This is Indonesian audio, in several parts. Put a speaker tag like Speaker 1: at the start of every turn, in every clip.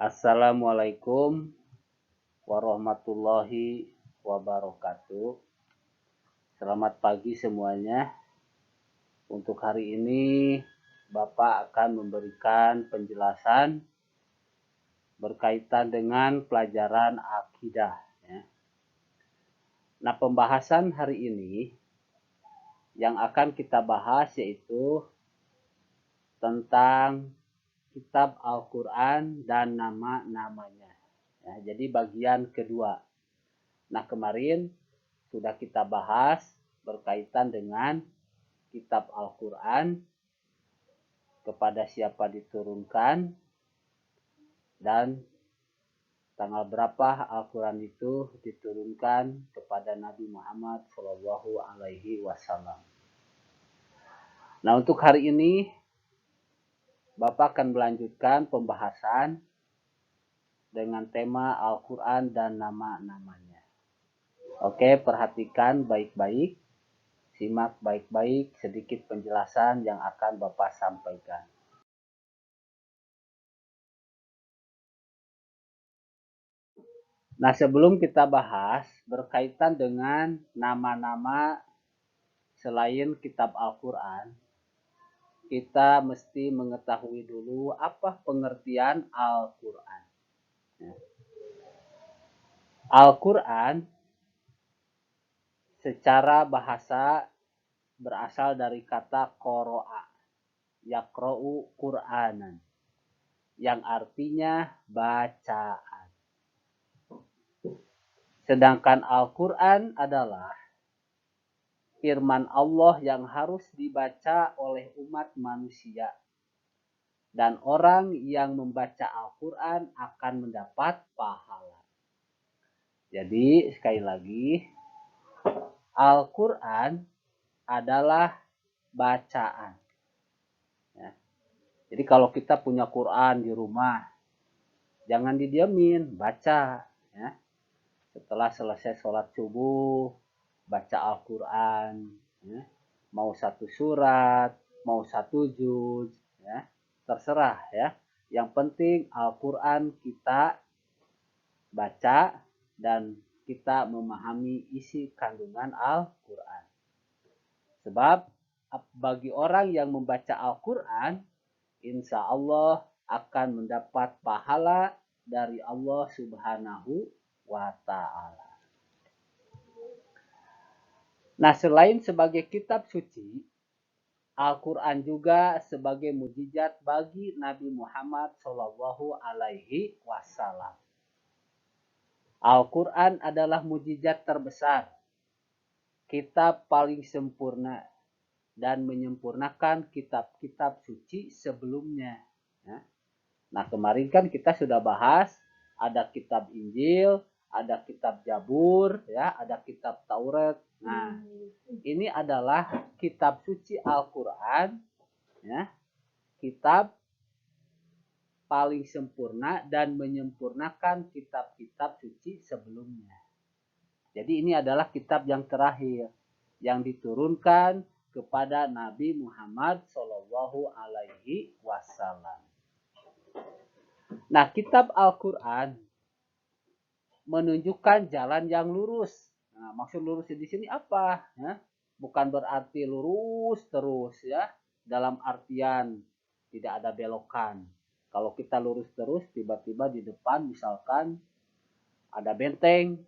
Speaker 1: Assalamualaikum warahmatullahi wabarakatuh. Selamat pagi semuanya. Untuk hari ini Bapak akan memberikan penjelasan berkaitan dengan pelajaran akidah. Nah, pembahasan hari ini yang akan kita bahas yaitu tentang kitab Al-Quran dan nama-namanya. Jadi bagian kedua. Nah, kemarin sudah kita bahas berkaitan dengan kitab Al-Quran, kepada siapa diturunkan, dan tanggal berapa Al-Quran itu diturunkan kepada Nabi Muhammad Shallallahu Alaihi Wasallam. Nah, untuk hari ini Bapak akan melanjutkan pembahasan dengan tema Al-Quran dan nama-namanya. Oke, perhatikan baik-baik, simak baik-baik sedikit penjelasan yang akan Bapak sampaikan. Nah, sebelum kita bahas berkaitan dengan nama-nama selain kitab Al-Quran, kita mesti mengetahui dulu apa pengertian Al-Quran. Al-Quran secara bahasa berasal dari kata qoro'a, yaqra'u Qur'anan, yang artinya bacaan. Sedangkan Al-Quran adalah firman Allah yang harus dibaca oleh umat manusia. Dan orang yang membaca Al-Quran akan mendapat pahala. Jadi sekali lagi, Al-Quran adalah bacaan. Jadi kalau kita punya Quran di rumah, jangan didiamin, baca. Setelah selesai sholat subuh, baca Al-Quran. Mau satu surat, mau satu juz, terserah ya. Yang penting Al-Quran kita baca dan kita memahami isi kandungan Al-Quran. Sebab bagi orang yang membaca Al-Quran, insya Allah akan mendapat pahala dari Allah Subhanahu wa Ta'ala. Nah, selain sebagai kitab suci, Al-Quran juga sebagai mukjizat bagi Nabi Muhammad Shallallahu Alaihi Wasallam. Al-Quran adalah mukjizat terbesar, kitab paling sempurna, dan menyempurnakan kitab-kitab suci sebelumnya. Nah, kemarin kan kita sudah bahas ada kitab Injil, ada kitab Zabur, ada kitab Taurat. Nah, ini adalah kitab suci Al-Quran, kitab paling sempurna dan menyempurnakan kitab-kitab suci sebelumnya. Jadi ini adalah kitab yang terakhir yang diturunkan kepada Nabi Muhammad Shallallahu Alaihi Wasallam. Nah, kitab Al-Quran menunjukkan jalan yang lurus. Nah, maksud lurus di sini apa? Bukan berarti lurus terus ya, dalam artian tidak ada belokan. Kalau kita lurus terus, tiba-tiba di depan misalkan ada benteng,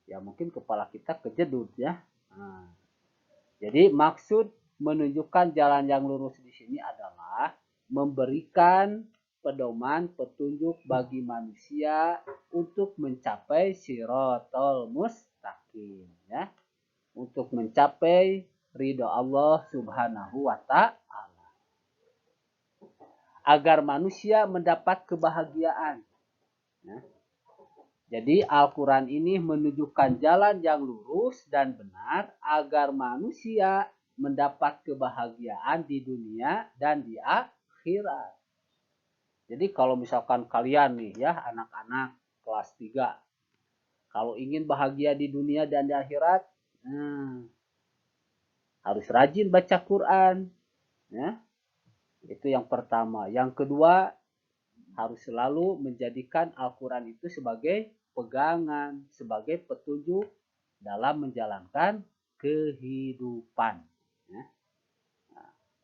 Speaker 1: ya mungkin kepala kita kejedut ya. Nah, jadi maksud menunjukkan jalan yang lurus di sini adalah memberikan pedoman petunjuk bagi manusia untuk mencapai Shiratal Mustaqim, ya, untuk mencapai ridho Allah Subhanahu wa Ta'ala, agar manusia mendapat kebahagiaan. Jadi Al-Quran ini menunjukkan jalan yang lurus dan benar agar manusia mendapat kebahagiaan di dunia dan di akhirat. Jadi kalau misalkan kalian nih ya, anak-anak kelas 3, kalau ingin bahagia di dunia dan di akhirat, harus rajin baca Quran. Ya. Itu yang pertama. Yang kedua, harus selalu menjadikan Al-Quran itu sebagai pegangan, sebagai petunjuk dalam menjalankan kehidupan. Ya.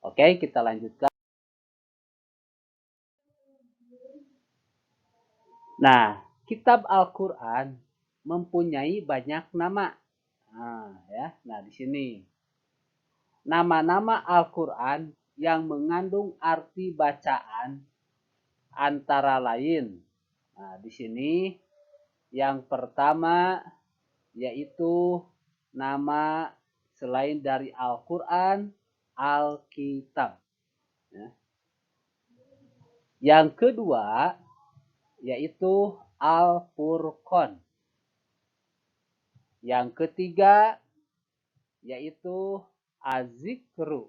Speaker 1: Oke, kita lanjutkan. Nah, kitab Al-Quran mempunyai banyak nama. Nah, di sini nama-nama Al-Quran yang mengandung arti bacaan antara lain. Nah, di sini yang pertama yaitu nama selain dari Al-Quran, Alkitab. Ya. Yang kedua yaitu Al-Furqan. Yang ketiga yaitu Az-Zikru.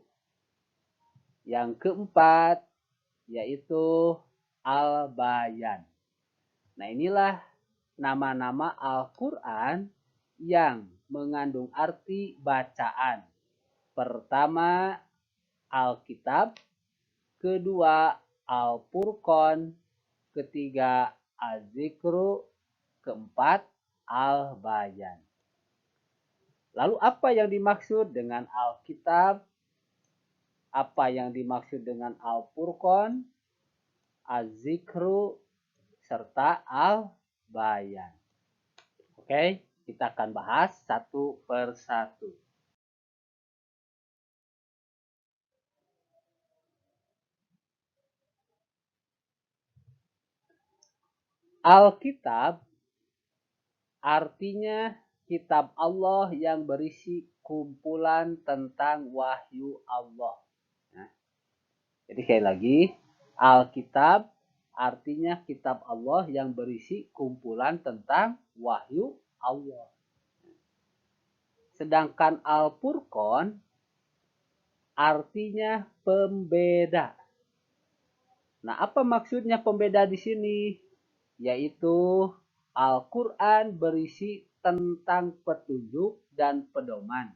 Speaker 1: Yang keempat yaitu Al-Bayan. Nah, inilah nama-nama Al-Quran yang mengandung arti bacaan. Pertama, Alkitab. Kedua, Al-Furqan. Ketiga, Az-Zikru. Keempat, Al-Bayan. Lalu apa yang dimaksud dengan Alkitab? Apa yang dimaksud dengan Al-Furqan, Az-Zikru, serta Al-Bayan? Oke, kita akan bahas satu persatu. Alkitab artinya kitab Allah yang berisi kumpulan tentang wahyu Allah. Nah, jadi sekali lagi, Alkitab artinya kitab Allah yang berisi kumpulan tentang wahyu Allah. Sedangkan Al-Furqan artinya pembeda. Nah, apa maksudnya pembeda di sini? Yaitu Al-Quran berisi tentang petunjuk dan pedoman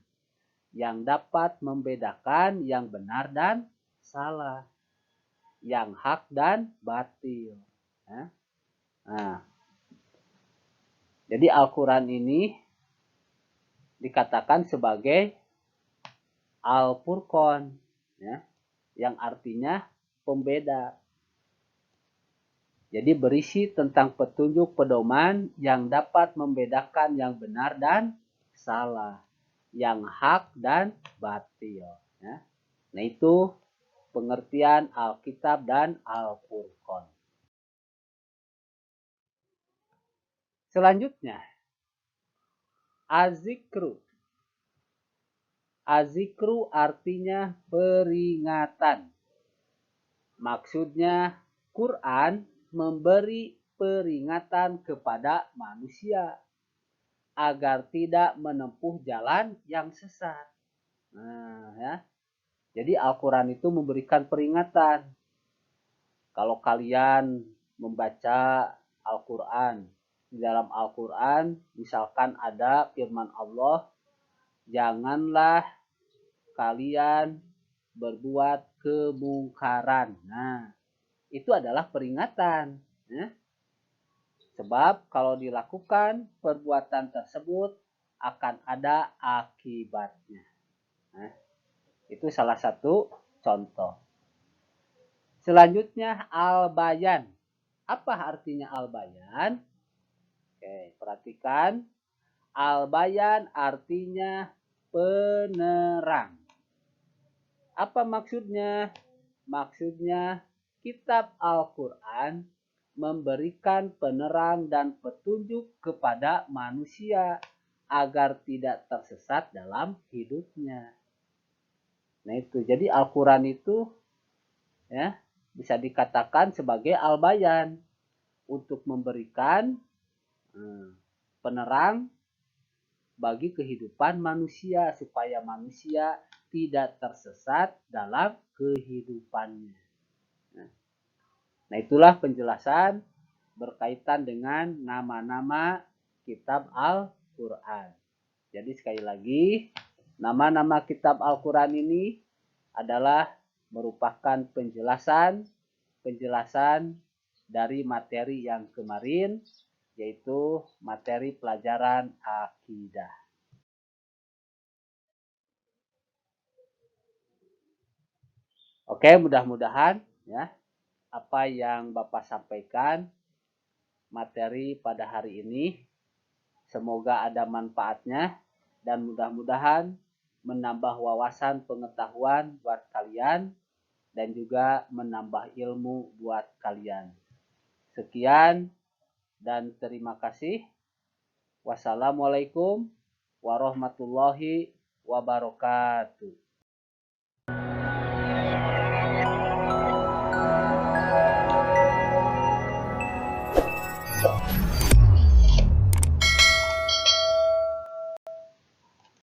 Speaker 1: yang dapat membedakan yang benar dan salah, yang hak dan batil. Nah, jadi Al-Quran ini dikatakan sebagai Al-Furqan, ya, yang artinya pembeda. Jadi berisi tentang petunjuk pedoman yang dapat membedakan yang benar dan salah, yang hak dan batil. Ya. Nah, itu pengertian Alkitab dan Al-Furqan. Selanjutnya, Az-Zikru. Az-Zikru artinya peringatan. Maksudnya Quran memberi peringatan kepada manusia agar tidak menempuh jalan yang sesat. Nah, ya. Jadi Al-Quran itu memberikan peringatan. Kalau kalian membaca Al-Quran, di dalam Al-Quran misalkan ada firman Allah, janganlah kalian berbuat kemungkaran. Nah, itu adalah peringatan. Ya. Sebab kalau dilakukan perbuatan tersebut akan ada akibatnya. Nah, itu salah satu contoh. Selanjutnya Al-Bayan. Apa artinya Al-Bayan? Oke, perhatikan. Al-Bayan artinya penerang. Apa maksudnya? Maksudnya kitab Al-Quran memberikan penerang dan petunjuk kepada manusia agar tidak tersesat dalam hidupnya. Nah, itu. Jadi Al-Quran itu ya bisa dikatakan sebagai Al-Bayan untuk memberikan penerang bagi kehidupan manusia supaya manusia tidak tersesat dalam kehidupannya. Nah, itulah penjelasan berkaitan dengan nama-nama kitab Al-Quran. Jadi sekali lagi, nama-nama kitab Al-Quran ini adalah merupakan penjelasan dari materi yang kemarin, yaitu materi pelajaran akidah. Oke, mudah-mudahan ya apa yang Bapak sampaikan materi pada hari ini semoga ada manfaatnya dan mudah-mudahan menambah wawasan pengetahuan buat kalian dan juga menambah ilmu buat kalian. Sekian dan terima kasih. Wassalamualaikum warahmatullahi wabarakatuh.